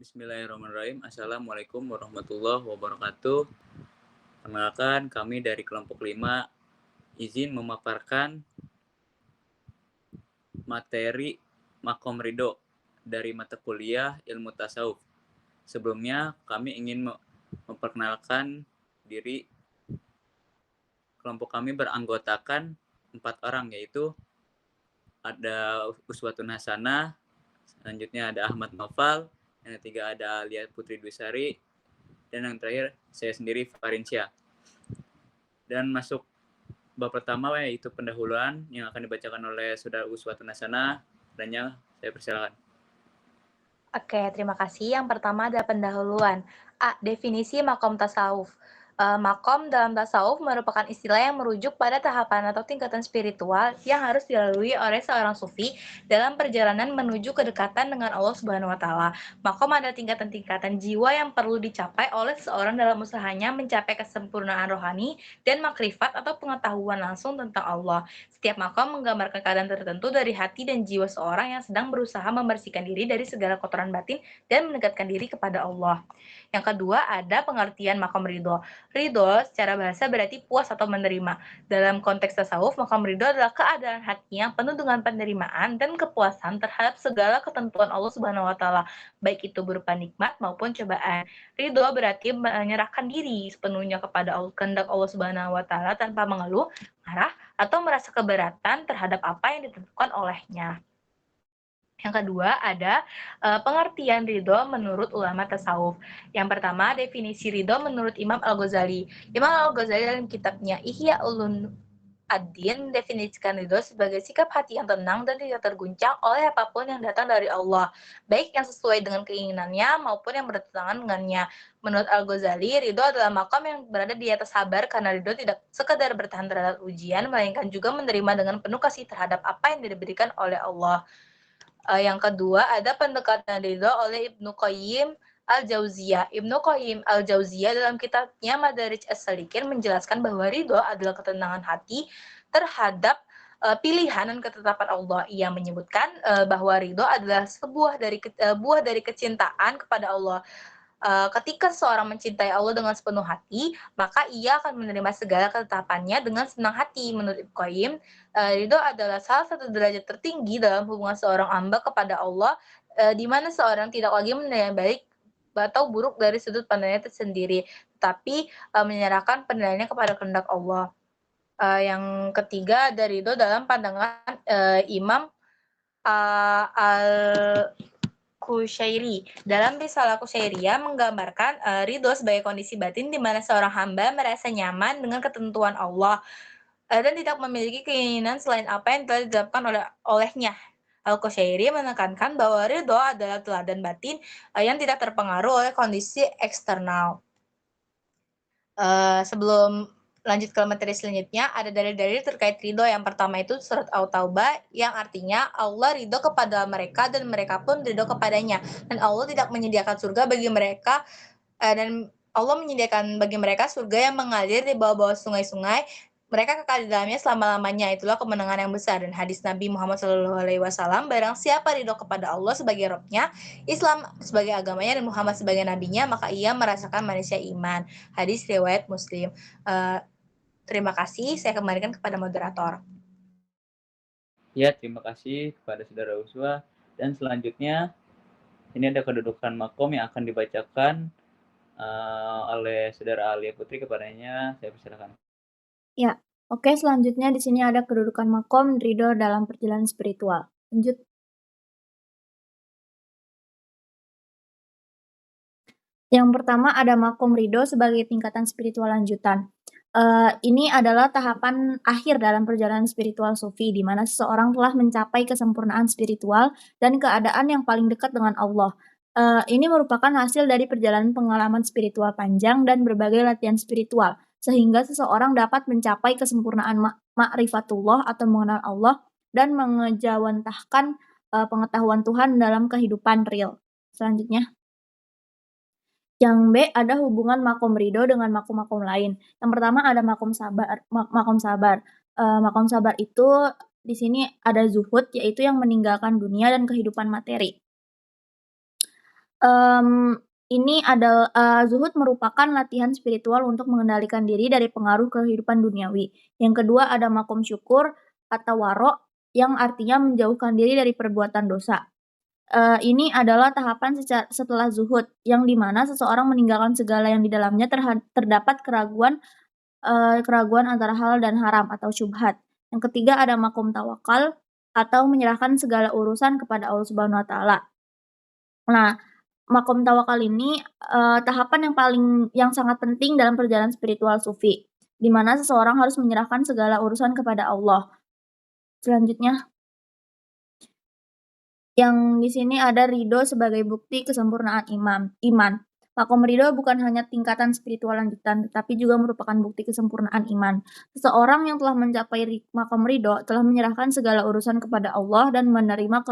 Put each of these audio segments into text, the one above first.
Bismillahirrahmanirrahim. Assalamualaikum warahmatullahi wabarakatuh. Perkenalkan, kami dari kelompok 5 izin memaparkan materi Makom Ridho dari mata kuliah Ilmu Tasawuf. Sebelumnya, kami ingin memperkenalkan diri. Kelompok kami beranggotakan 4 orang, yaitu ada Uswatun Hasanah, selanjutnya ada Ahmad Noval, yang ketiga ada Alia Putri Dwisari, dan yang terakhir saya sendiri Farinsyah. Dan masuk bab pertama, yaitu pendahuluan yang akan dibacakan oleh Saudara Uswatun Hasanah. Dannya saya persilakan. Oke, terima kasih. Yang pertama adalah pendahuluan. A. Definisi makom tasawuf. Makom dalam tasawuf merupakan istilah yang merujuk pada tahapan atau tingkatan spiritual yang harus dilalui oleh seorang sufi dalam perjalanan menuju kedekatan dengan Allah Subhanahu wa Ta'ala. Makom adalah tingkatan-tingkatan jiwa yang perlu dicapai oleh seorang dalam usahanya mencapai kesempurnaan rohani dan makrifat atau pengetahuan langsung tentang Allah. Setiap makom menggambarkan keadaan tertentu dari hati dan jiwa seorang yang sedang berusaha membersihkan diri dari segala kotoran batin dan mendekatkan diri kepada Allah. Yang kedua ada pengertian makom ridho. Ridho secara bahasa berarti puas atau menerima. Dalam konteks tasawuf, makom ridho adalah keadaan hati yang penuh dengan penerimaan dan kepuasan terhadap segala ketentuan Allah Subhanahu wa Ta'ala, baik itu berupa nikmat maupun cobaan. Ridho berarti menyerahkan diri sepenuhnya kepada kehendak Allah Subhanahu wa Ta'ala tanpa mengeluh, marah, atau merasa keberatan terhadap apa yang ditentukan olehnya. Yang kedua ada pengertian ridho menurut ulama tasawuf. Yang pertama, definisi ridho menurut Imam Al-Ghazali. Imam Al-Ghazali dalam kitabnya Ihya Ulumuddin definisikan ridho sebagai sikap hati yang tenang dan tidak terguncang oleh apapun yang datang dari Allah, baik yang sesuai dengan keinginannya maupun yang bertentangan dengannya. Menurut Al-Ghazali, ridho adalah makam yang berada di atas sabar karena ridho tidak sekadar bertahan terhadap ujian, melainkan juga menerima dengan penuh kasih terhadap apa yang diberikan oleh Allah. Yang kedua ada pendekatan ridho oleh Ibnu Qayyim Al-Jauziyah. Ibnu Qayyim Al-Jauziyah dalam kitabnya Madarij As-Salikin menjelaskan bahwa ridho adalah ketenangan hati terhadap pilihan dan ketetapan Allah. Ia menyebutkan bahwa ridho adalah buah dari kecintaan kepada Allah. Ketika seorang mencintai Allah dengan sepenuh hati, maka ia akan menerima segala ketetapannya dengan senang hati. Menurut Ibnu Qayyim, ridho adalah salah satu derajat tertinggi dalam hubungan seorang hamba kepada Allah, di mana seorang tidak lagi menilai baik atau buruk dari sudut pandangnya tersendiri, tetapi menyerahkan penilaiannya kepada kehendak Allah. Yang ketiga ada ridho dalam pandangan Imam Kusyairi. Dalam Risalah Kusyairiyah menggambarkan ridho sebagai kondisi batin di mana seorang hamba merasa nyaman dengan ketentuan Allah dan tidak memiliki keinginan selain apa yang telah ditetapkan olehnya. Al-Kusyairi menekankan bahwa ridho adalah teladan batin yang tidak terpengaruh oleh kondisi eksternal. Sebelum lanjut ke materi selanjutnya, ada dalil-dalil terkait ridho. Yang pertama itu surat At-Taubah yang artinya Allah ridho kepada mereka dan mereka pun ridho kepadanya. Dan Allah tidak menyediakan surga bagi mereka dan Allah menyediakan bagi mereka surga yang mengalir di bawah-bawah sungai-sungai. Mereka kekal di dalamnya selama-lamanya. Itulah kemenangan yang besar. Dan hadis Nabi Muhammad SAW, barang siapa ridho kepada Allah sebagai Rabb-nya, Islam sebagai agamanya, dan Muhammad sebagai nabinya, maka ia merasakan manusia iman. Hadis riwayat Muslim. Terima kasih. Saya kembalikan kepada moderator. Ya, terima kasih kepada Saudara Uswa. Dan selanjutnya, ini ada kedudukan makom yang akan dibacakan oleh Saudara Alia Putri. Kepadanya saya persilakan. Ya, oke, selanjutnya di sini ada kedudukan makom ridho dalam perjalanan spiritual. Lanjut. Yang pertama ada makom ridho sebagai tingkatan spiritual lanjutan. Ini adalah tahapan akhir dalam perjalanan spiritual sufi, di mana seseorang telah mencapai kesempurnaan spiritual dan keadaan yang paling dekat dengan Allah. Ini merupakan hasil dari perjalanan pengalaman spiritual panjang dan berbagai latihan spiritual, sehingga seseorang dapat mencapai kesempurnaan ma'rifatullah atau mengenal Allah dan mengejawantahkan pengetahuan Tuhan dalam kehidupan real. Selanjutnya. Yang B ada hubungan makom ridho dengan makom-makom lain. Yang pertama ada makom sabar. Makom sabar itu di sini ada zuhud, yaitu yang meninggalkan dunia dan kehidupan materi. Ini adalah zuhud merupakan latihan spiritual untuk mengendalikan diri dari pengaruh kehidupan duniawi. Yang kedua ada makom syukur atau waro yang artinya menjauhkan diri dari perbuatan dosa. Ini adalah tahapan setelah zuhud, yang di mana seseorang meninggalkan segala yang di dalamnya terdapat keraguan antara halal dan haram atau syubhat. Yang ketiga ada makom tawakal atau menyerahkan segala urusan kepada Allah Subhanahu wa taala. Nah, makom tawakal ini, tahapan yang sangat penting dalam perjalanan spiritual sufi, di mana seseorang harus menyerahkan segala urusan kepada Allah. Selanjutnya, yang di sini ada ridho sebagai bukti kesempurnaan iman. Makom ridho bukan hanya tingkatan spiritual lanjutan, tetapi juga merupakan bukti kesempurnaan iman. Seseorang yang telah mencapai makom ridho telah menyerahkan segala urusan kepada Allah dan menerima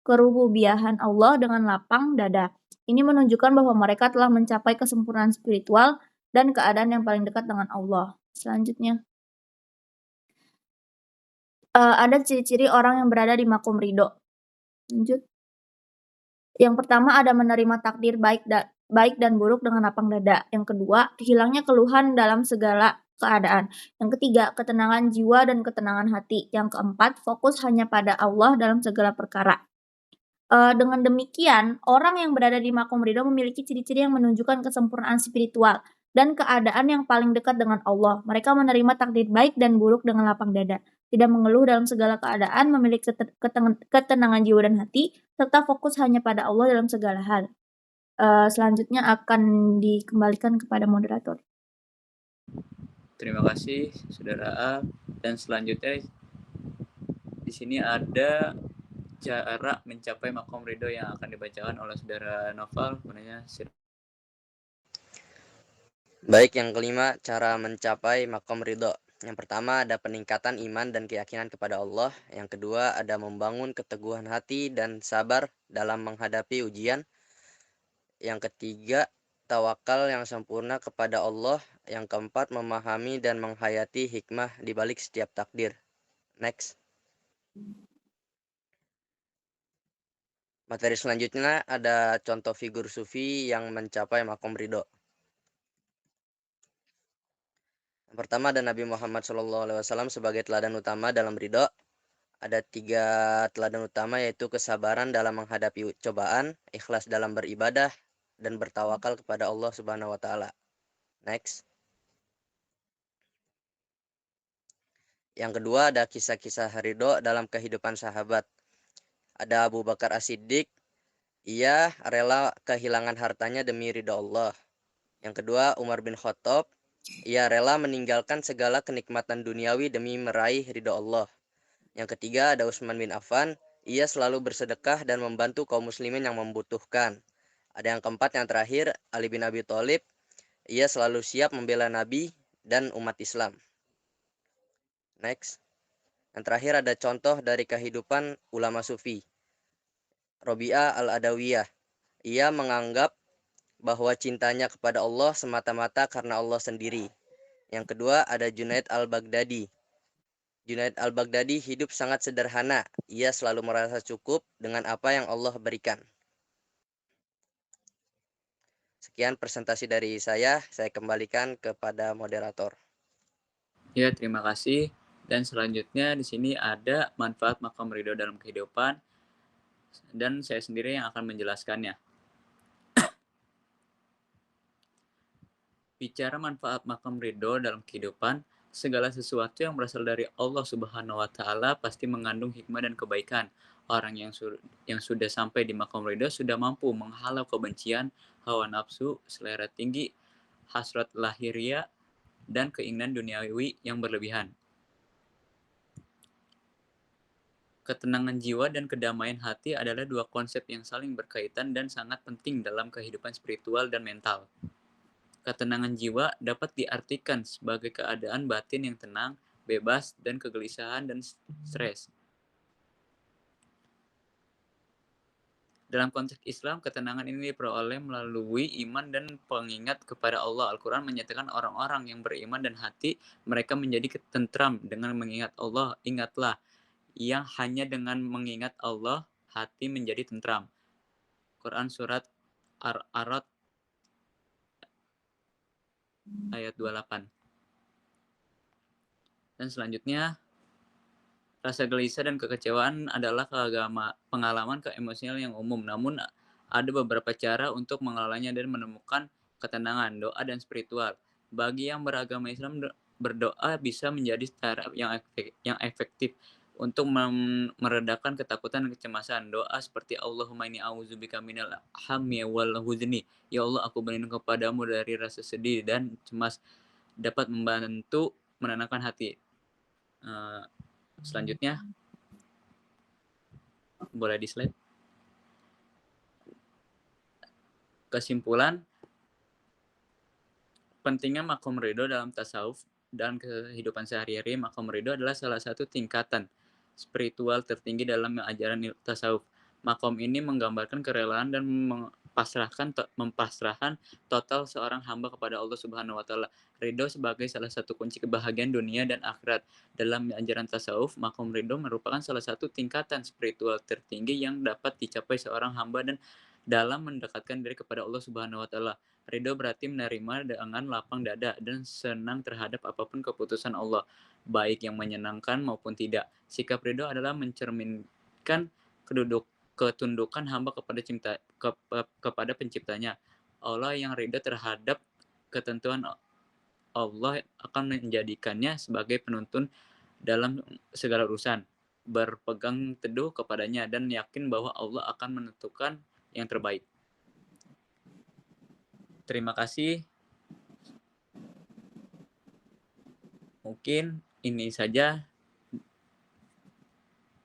kerububiahan Allah dengan lapang dada. Ini menunjukkan bahwa mereka telah mencapai kesempurnaan spiritual dan keadaan yang paling dekat dengan Allah. Selanjutnya, ada ciri-ciri orang yang berada di makom ridho. Lanjut. Yang pertama ada menerima takdir baik dan buruk dengan lapang dada. Yang kedua, hilangnya keluhan dalam segala keadaan. Yang ketiga, ketenangan jiwa dan ketenangan hati. Yang keempat, fokus hanya pada Allah dalam segala perkara. Dengan demikian, orang yang berada di makom ridho memiliki ciri-ciri yang menunjukkan kesempurnaan spiritual dan keadaan yang paling dekat dengan Allah. Mereka menerima takdir baik dan buruk dengan lapang dada, tidak mengeluh dalam segala keadaan, memiliki ketenangan jiwa dan hati, serta fokus hanya pada Allah dalam segala hal. Selanjutnya akan dikembalikan kepada moderator. Terima kasih Saudara A. Dan selanjutnya di sini ada cara mencapai makom ridho yang akan dibacakan oleh Saudara Noval. Baik, yang kelima, cara mencapai makom ridho. Yang pertama ada peningkatan iman dan keyakinan kepada Allah. Yang kedua ada membangun keteguhan hati dan sabar dalam menghadapi ujian. Yang ketiga, tawakal yang sempurna kepada Allah. Yang keempat, memahami dan menghayati hikmah di balik setiap takdir. Next. Materi selanjutnya ada contoh figur sufi yang mencapai makom ridho. Yang pertama ada Nabi Muhammad SAW sebagai teladan utama dalam ridho. Ada 3 teladan utama, yaitu kesabaran dalam menghadapi cobaan, ikhlas dalam beribadah, dan bertawakal kepada Allah Subhanahu wa taala. Next. Yang kedua ada kisah-kisah ridho dalam kehidupan sahabat. Ada Abu Bakar As-Siddiq, ia rela kehilangan hartanya demi ridho Allah. Yang kedua Umar bin Khattab, ia rela meninggalkan segala kenikmatan duniawi demi meraih ridho Allah. Yang ketiga ada Utsman bin Affan, ia selalu bersedekah dan membantu kaum muslimin yang membutuhkan. Ada yang keempat, yang terakhir, Ali bin Abi Thalib, ia selalu siap membela Nabi dan umat Islam. Next. Yang terakhir ada contoh dari kehidupan ulama sufi. Robi'ah al-Adawiyah, ia menganggap bahwa cintanya kepada Allah semata-mata karena Allah sendiri. Yang kedua ada Junaid al-Baghdadi. Junaid al-Baghdadi hidup sangat sederhana. Ia selalu merasa cukup dengan apa yang Allah berikan. Sekian presentasi dari saya kembalikan kepada moderator. Ya, terima kasih. Dan selanjutnya di sini ada manfaat makom ridho dalam kehidupan, dan saya sendiri yang akan menjelaskannya. Bicara manfaat makom ridho dalam kehidupan, segala sesuatu yang berasal dari Allah Subhanahu wa taala pasti mengandung hikmah dan kebaikan. Orang yang sudah sampai di makom ridho sudah mampu menghalau kebencian, hawa nafsu, selera tinggi, hasrat lahiriah, dan keinginan duniawi yang berlebihan. Ketenangan jiwa dan kedamaian hati adalah 2 konsep yang saling berkaitan dan sangat penting dalam kehidupan spiritual dan mental. Ketenangan jiwa dapat diartikan sebagai keadaan batin yang tenang, bebas, dan kegelisahan dan stres. Dalam konteks Islam, ketenangan ini diperoleh melalui iman dan pengingat kepada Allah. Al-Quran menyatakan orang-orang yang beriman dan hati mereka menjadi tentram dengan mengingat Allah. Ingatlah, yang hanya dengan mengingat Allah, hati menjadi tentram. Quran Surat Ar-Arad ayat 28. Dan selanjutnya, rasa gelisah dan kekecewaan adalah pengalaman keemosial yang umum, namun ada beberapa cara untuk mengelolanya dan menemukan ketenangan, doa, dan spiritual. Bagi yang beragama Islam, berdoa bisa menjadi cara yang efektif untuk meredakan ketakutan dan kecemasan. Doa seperti Allahumma inni a'udzubika minal hammi wal huzni. Ya Allah, aku berlindung kepadamu dari rasa sedih dan cemas, dapat membantu menenangkan hati. Selanjutnya, boleh di slide. Kesimpulan, pentingnya makom ridho dalam tasawuf dan kehidupan sehari-hari. Makom ridho adalah salah satu tingkatan spiritual tertinggi dalam ajaran tasawuf. Makom ini menggambarkan kerelaan dan mempasrahkan total seorang hamba kepada Allah Subhanahu wa taala. Ridho sebagai salah satu kunci kebahagiaan dunia dan akhirat. Dalam ajaran tasawuf, makom ridho merupakan salah satu tingkatan spiritual tertinggi yang dapat dicapai seorang hamba dan dalam mendekatkan diri kepada Allah Subhanahu wa taala. Ridho berarti menerima dengan lapang dada dan senang terhadap apapun keputusan Allah, baik yang menyenangkan maupun tidak. Sikap ridho adalah mencerminkan ketundukan hamba kepada penciptanya. Allah yang ridho terhadap ketentuan Allah akan menjadikannya sebagai penuntun dalam segala urusan, berpegang teduh kepadanya dan yakin bahwa Allah akan menentukan yang terbaik. Terima kasih. Mungkin ini saja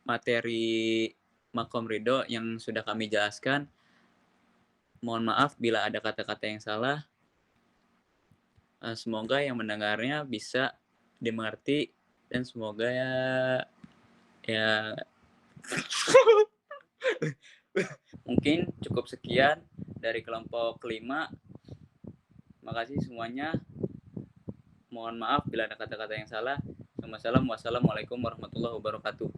materi makom ridho yang sudah kami jelaskan. Mohon maaf bila ada kata-kata yang salah. Semoga yang mendengarnya bisa dimengerti dan semoga ya mungkin cukup sekian dari kelompok 5. Makasih semuanya. Mohon maaf bila ada kata-kata yang salah. Wassalamualaikum warahmatullahi wabarakatuh.